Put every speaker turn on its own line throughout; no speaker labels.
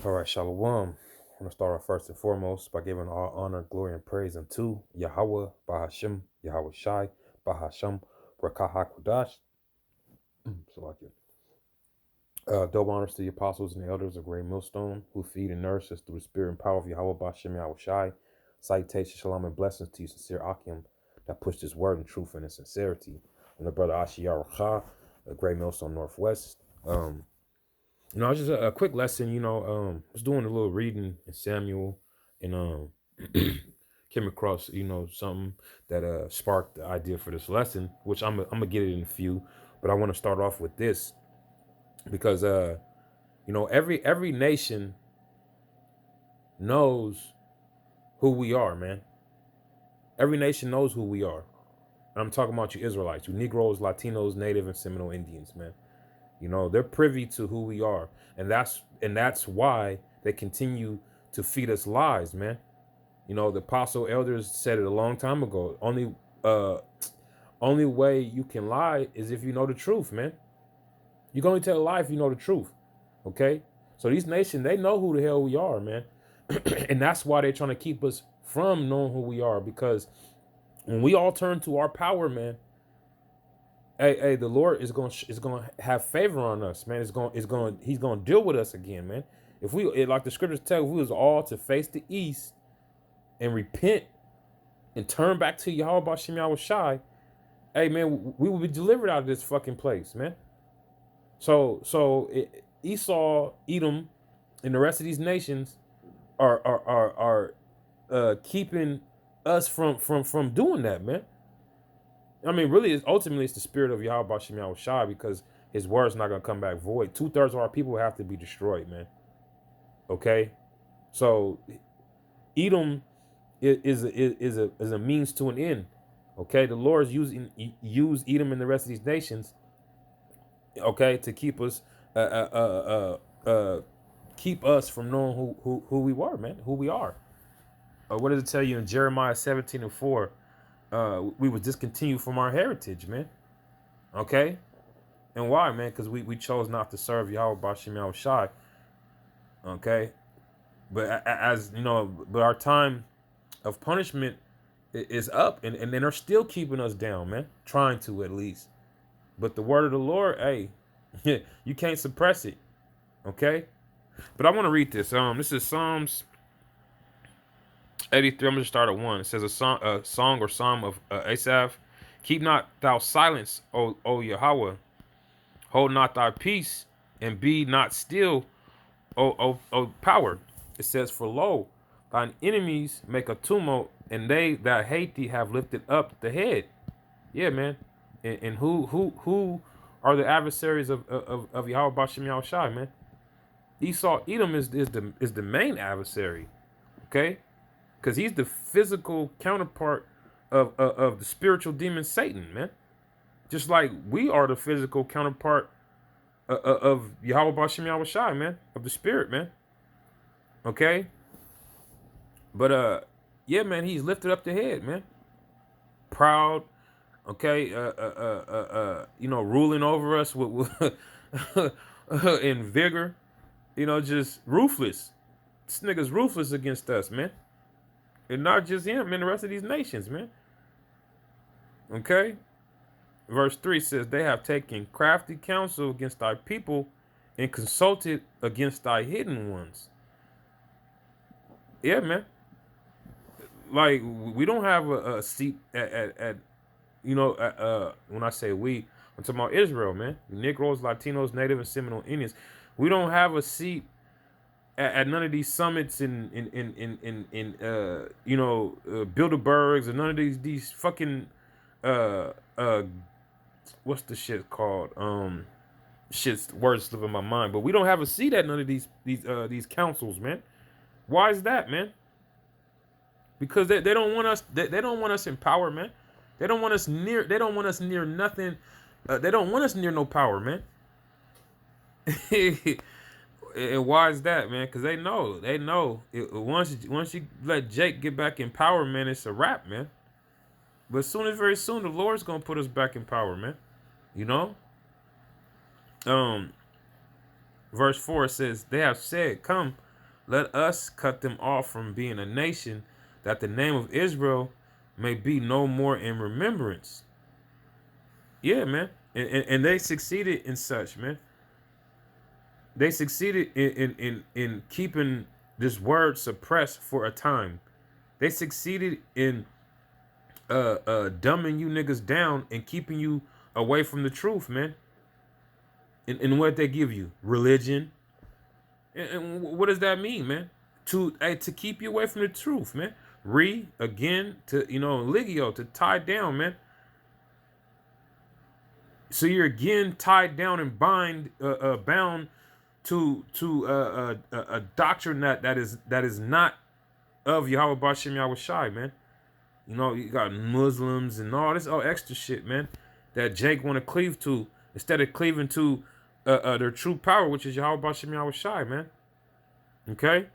All right, Shalom. I'm going to start off first and foremost by giving all honor, glory, and praise unto Yahweh, Bahashim, Yahweh Shai, Bahasham, Rakaha Kudash. So like it. Double honors to the apostles and the elders of Great Millstone who feed and nourish us through the spirit and power of Yahweh, Bahashim, Yahweh Shai. Citation, shalom, and blessings to you, sincere Akim, that pushed his word and truth and in sincerity. And the brother Ashiyar Racha, Great Millstone Northwest. Just a quick lesson, I was doing a little reading in Samuel and came across, something that sparked the idea for this lesson, which I'm gonna get it in a few, but I want to start off with this because every nation knows who we are, man. Every nation knows who we are. And I'm talking about you Israelites, you Negroes, Latinos, Native, and Seminole Indians, man. They're privy to who we are, and that's why they continue to feed us lies, man. The apostle elders said it a long time ago. Only way you can lie is if you know the truth, man. You can only tell a lie if you know the truth. Okay? So these nations, they know who the hell we are, man. And that's why they're trying to keep us from knowing who we are, because when we all turn to our power, man, hey, the Lord is gonna have favor on us, man. He's gonna deal with us again, man. If like the scriptures tell, if we was all to face the east and repent and turn back to Yahweh Bashem Yahweh Shai, hey man, we will be delivered out of this fucking place, man. So Esau, Edom, and the rest of these nations are keeping us from doing that, man. I mean, really, ultimately, it's the spirit of Yahweh Bashem Yahweh Shai, because his word's not going to come back void. 2/3 of our people have to be destroyed, man. Okay? So, Edom is a means to an end. Okay? The Lord's use Edom and the rest of these nations, okay, to keep us from knowing who we were, man, who we are. What does it tell you in Jeremiah 17:4? We was discontinued from our heritage, man. Okay? And why, man? Because we chose not to serve Yahweh Bashem Yahweh Shai. Okay? But but our time of punishment is up, and they're still keeping us down, man. Trying to, at least. But the word of the Lord, hey, you can't suppress it. Okay? But I want to read this. This is Psalms 83. I'm going to start at 1. It says a song or psalm of Asaph. Keep not thou silence, O Yahweh. Hold not thy peace, and be not still, O power. It says, for lo, thine enemies make a tumult, and they that hate thee have lifted up the head. Yeah, man. And who are the adversaries of Yahweh Bashem Yahweh Shai, man? Esau, Edom is the main adversary. Okay? Because he's the physical counterpart of the spiritual demon Satan, man. Just like we are the physical counterpart of Yahweh Bashem Yahweh Shai, man. Of the spirit, man. Okay? But, yeah, man, he's lifted up the head, man. Proud, okay? Ruling over us with in vigor. Just ruthless. This nigga's ruthless against us, man. And not just him, man, the rest of these nations, man. Okay? Verse 3 says, they have taken crafty counsel against thy people and consulted against thy hidden ones. Yeah, man. Like, we don't have a seat at when I say we, I'm talking about Israel, man. Negroes, Latinos, Native, and Seminole Indians. We don't have a seat at none of these summits in Bilderbergs, and none of these fucking what's the shit called? Shit's words slip in my mind, but we don't have a seat at none of these councils, man. Why is that, man? Because they don't want us. They don't want us in power, man. They don't want us near. They don't want us near nothing. They don't want us near no power, man. And why is that, man? Because they know. Once you let Jake get back in power, man, it's a wrap, man. But very soon, the Lord's gonna put us back in power, man. Verse 4 says, they have said, come, let us cut them off from being a nation, that the name of Israel may be no more in remembrance. Yeah, man. And they succeeded in such, man. They succeeded in keeping this word suppressed for a time. They succeeded in dumbing you niggas down and keeping you away from the truth, man. And what they give you? Religion. And what does that mean, man? To keep you away from the truth, man. Again, to, legio, to tie down, man. So you're again tied down and bound to a doctrine that is not of Yahweh Bashem Yahweh Shai, man. You got Muslims and all this extra shit, man, that Jake want to cleave to instead of cleaving to their true power, which is Yahweh Bashem Yahweh Shai, man. Okay?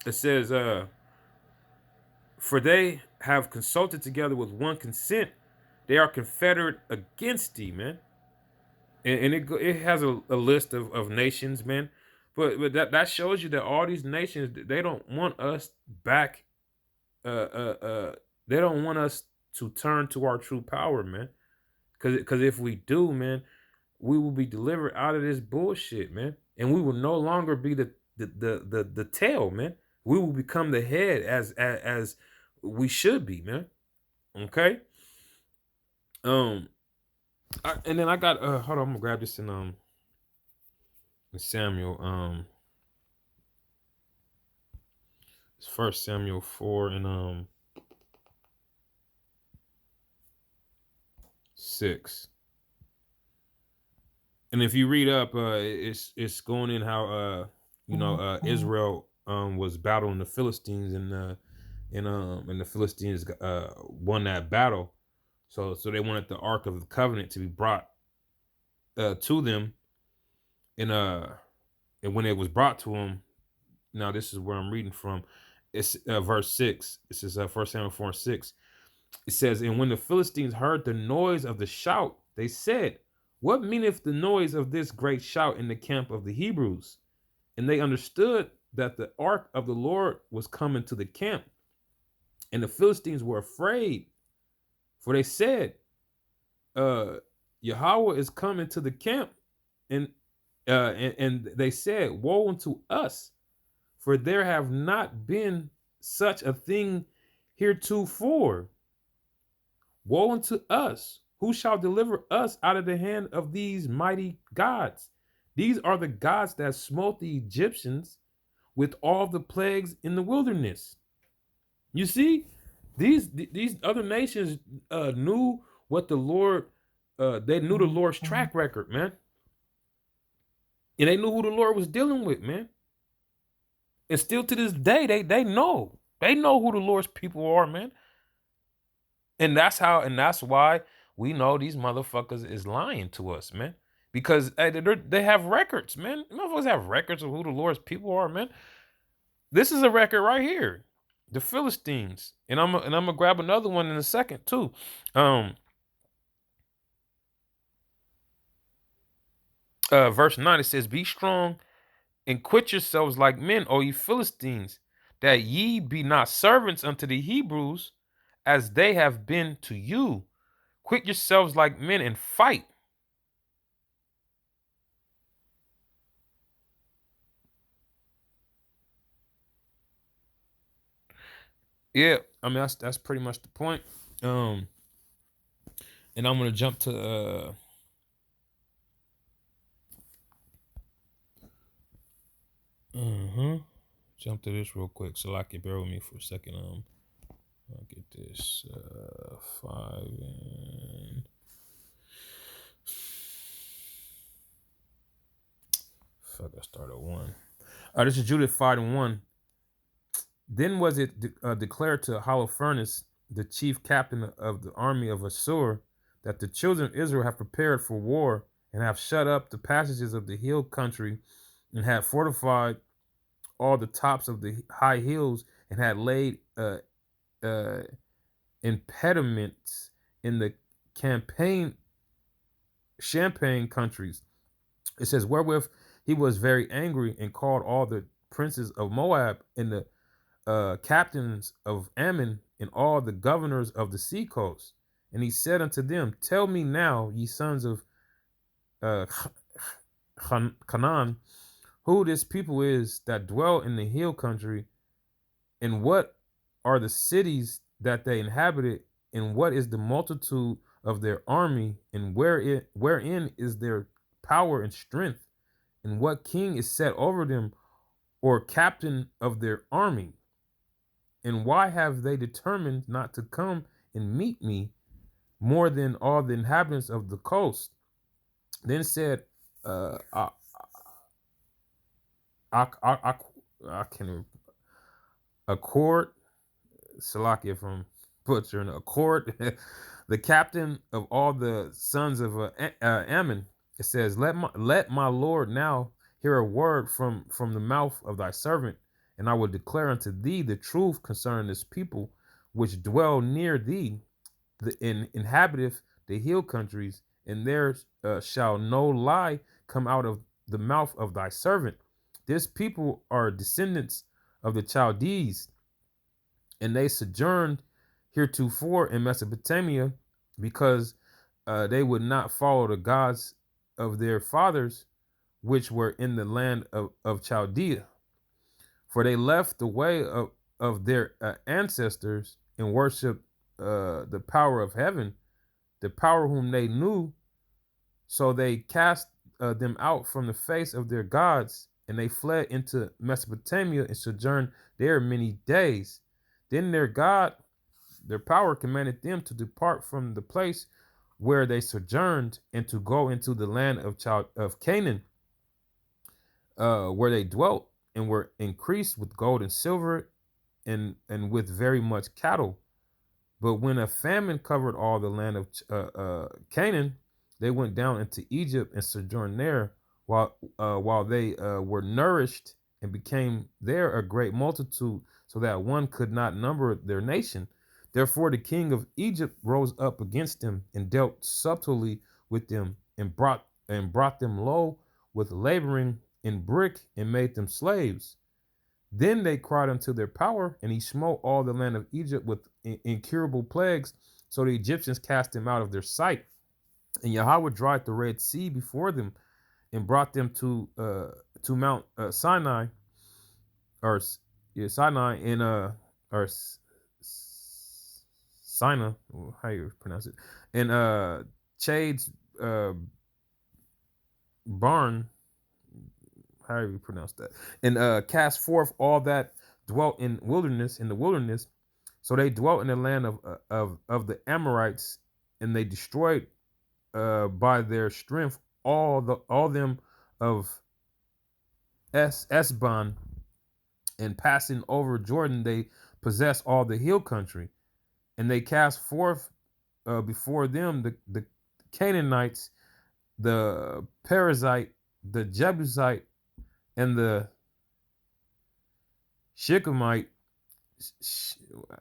It says, for they have consulted together with one consent. They are confederate against thee, man. And it has a list of nations, man. But that shows you that all these nations, they don't want us back. They don't want us to turn to our true power, man. Because if we do, man, we will be delivered out of this bullshit, man. And we will no longer be the tail, man. We will become the head as we should be, man. Okay. And then I got hold on, I'm gonna grab this in Samuel. It's 1 Samuel 4 and 6. And if you read up, it's going in how Israel was battling the Philistines and the Philistines won that battle. So they wanted the Ark of the Covenant to be brought to them, and when it was brought to them, now this is where I'm reading from. It's verse 6. This is 1 Samuel 4 and 6. It says, and when the Philistines heard the noise of the shout, they said, what meaneth the noise of this great shout in the camp of the Hebrews? And they understood that the ark of the Lord was coming to the camp. And the Philistines were afraid, for they said, Yahweh is coming to the camp. And they said, woe unto us, for there have not been such a thing heretofore. Woe unto us! Who shall deliver us out of the hand of these mighty gods? These are the gods that smote the Egyptians with all the plagues in the wilderness. You see, these other nations knew what the Lord. They knew the Lord's track record, man, and they knew who the Lord was dealing with, man. And still to this day, they know who the Lord's people are, man. And that's why we know these motherfuckers is lying to us, man. Because they have records, man. Motherfuckers have records of who the Lord's people are, man. This is a record right here. The Philistines. And I'm gonna grab another one in a second, too. Verse 9, it says, be strong and quit yourselves like men, O ye Philistines, that ye be not servants unto the Hebrews, as they have been to you. Quit yourselves like men and fight. Yeah, I mean that's pretty much the point. And I'm gonna jump to jump to this real quick, so I can bear with me for a second. I'll get this 5 and fuck. I started 1. This is Judith 5 and 1. Then was it declared to Holofernes, the chief captain of the army of Assur, that the children of Israel have prepared for war and have shut up the passages of the hill country and have fortified all the tops of the high hills and had laid impediments in the champaign countries. It says, wherewith he was very angry and called all the princes of Moab, and the captains of Ammon, and all the governors of the seacoast. And he said unto them, Tell me now, ye sons of uh, Canaan, who this people is that dwell in the hill country, and what are the cities that they inhabited, and what is the multitude of their army, and wherein is their power and strength, and what king is set over them, or captain of their army? And why have they determined not to come and meet me more than all the inhabitants of the coast? Then said, I can accord, Salakia from butchering, accord, the captain of all the sons of Ammon. It says, let my Lord now hear a word from the mouth of thy servant, and I will declare unto thee the truth concerning this people which dwell near thee, inhabiteth the hill countries, and there shall no lie come out of the mouth of thy servant. This people are descendants of the Chaldees, and they sojourned heretofore in Mesopotamia, because they would not follow the gods of their fathers, which were in the land of Chaldea. For they left the way of their ancestors, and worshiped the power of heaven, the power whom they knew. So they cast them out from the face of their gods, and they fled into Mesopotamia and sojourned there many days. Then their God, their power, commanded them to depart from the place where they sojourned, and to go into the land of Canaan, where they dwelt, and were increased with gold and silver, and with very much cattle. But when a famine covered all the land of Canaan, they went down into Egypt and sojourned there, while they were nourished, and became there a great multitude, so that one could not number their nation. Therefore the king of Egypt rose up against them, and dealt subtly with them, and brought them low with laboring in brick, and made them slaves. Then they cried unto their power, and he smote all the land of Egypt with incurable plagues. So the Egyptians cast them out of their sight. And Yahweh dried the Red Sea before them, and brought them to Mount Sinai, or Sinai, in or Sinai, how you pronounce it, and Chades barn, however you pronounce that, and cast forth all that dwelt in the wilderness. So they dwelt in the land of the Amorites, and they destroyed by their strength all them of Esbon, and passing over Jordan, they possessed all the hill country, and they cast forth before them the Canaanites, the Perizzite, the Jebusite, and the Shechemite,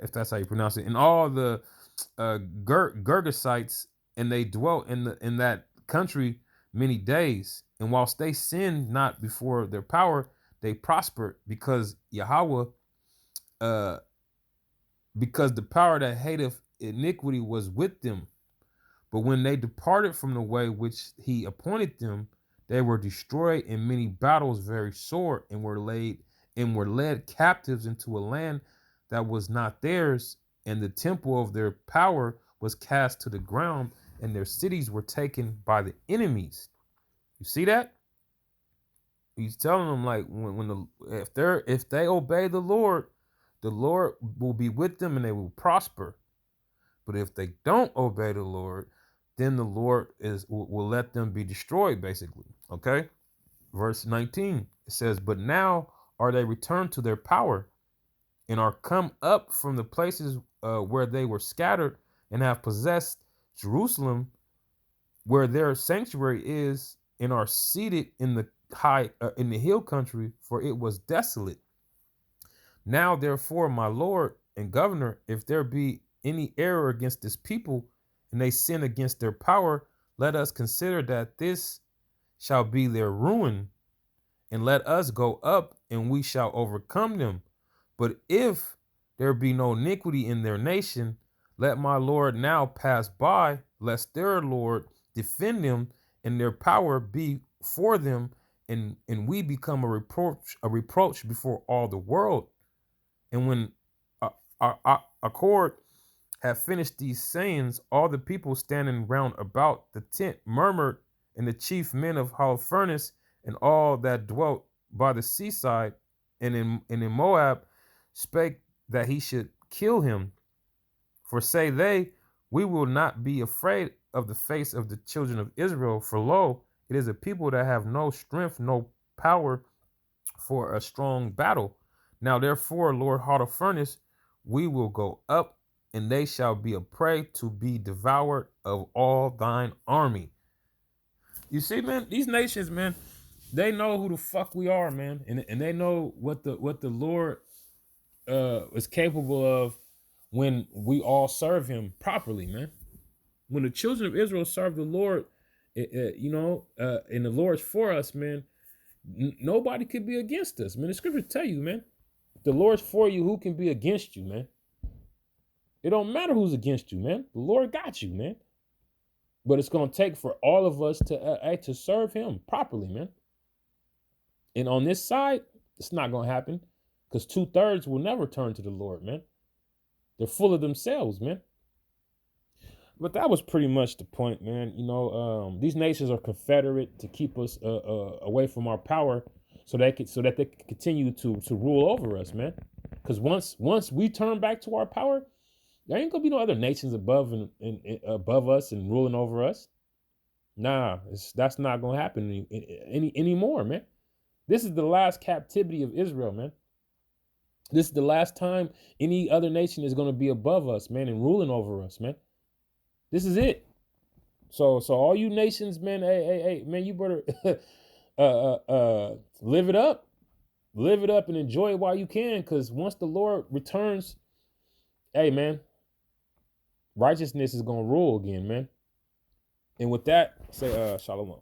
if that's how you pronounce it, and all the Gergesites, and they dwelt in that country many days. And whilst they sinned not before their power, they prospered, because Yahweh, because the power that hateth iniquity was with them. But when they departed from the way which he appointed them, they were destroyed in many battles very sore, and were led captives into a land that was not theirs, and the temple of their power was cast to the ground, and their cities were taken by the enemies. You see that? He's telling them, like, if they obey the Lord will be with them, and they will prosper. But if they don't obey the Lord, then the Lord will let them be destroyed, basically. Okay? Verse 19, it says, But now are they returned to their power, and are come up from the places where they were scattered, and have possessed Jerusalem, where their sanctuary is, and are seated in the hill country, for it was desolate. Now therefore, my Lord and governor, if there be any error against this people, and they sin against their power, let us consider that this shall be their ruin, and let us go up, and we shall overcome them. But if there be no iniquity in their nation, let my Lord now pass by, lest their Lord defend them, and their power be for them, and we become a reproach before all the world. And when Accord had finished these sayings, all the people standing round about the tent murmured, and the chief men of Holofernes and all that dwelt by the seaside and in Moab spake that he should kill him. For say they, we will not be afraid of the face of the children of Israel, for lo, it is a people that have no strength, no power for a strong battle. Now therefore, Lord Holofernes, we will go up, and they shall be a prey to be devoured of all thine army. You see, man, these nations, man, they know who the fuck we are, man, and they know what the Lord is capable of when we all serve Him properly, man. When the children of Israel serve the Lord, and the Lord's for us, man, nobody could be against us, man. The scriptures tell you, man, if the Lord's for you, who can be against you, man? It don't matter who's against you, man. The Lord got you, man. But it's gonna take for all of us to serve Him properly, man. And on this side, it's not gonna happen, because 2/3 will never turn to the Lord, man. They're full of themselves, man. But that was pretty much the point, man. These nations are Confederate to keep us away from our power, so that they can continue to rule over us, man. Because once we turn back to our power, there ain't gonna be no other nations above and above us and ruling over us. Nah, that's not gonna happen anymore, man. This is the last captivity of Israel, man. This is the last time any other nation is gonna be above us, man, and ruling over us, man. This is it. So all you nations, man, hey, man, you better live it up and enjoy it while you can, because once the Lord returns, hey, man, righteousness is gonna rule again, man. And with that, say shalom.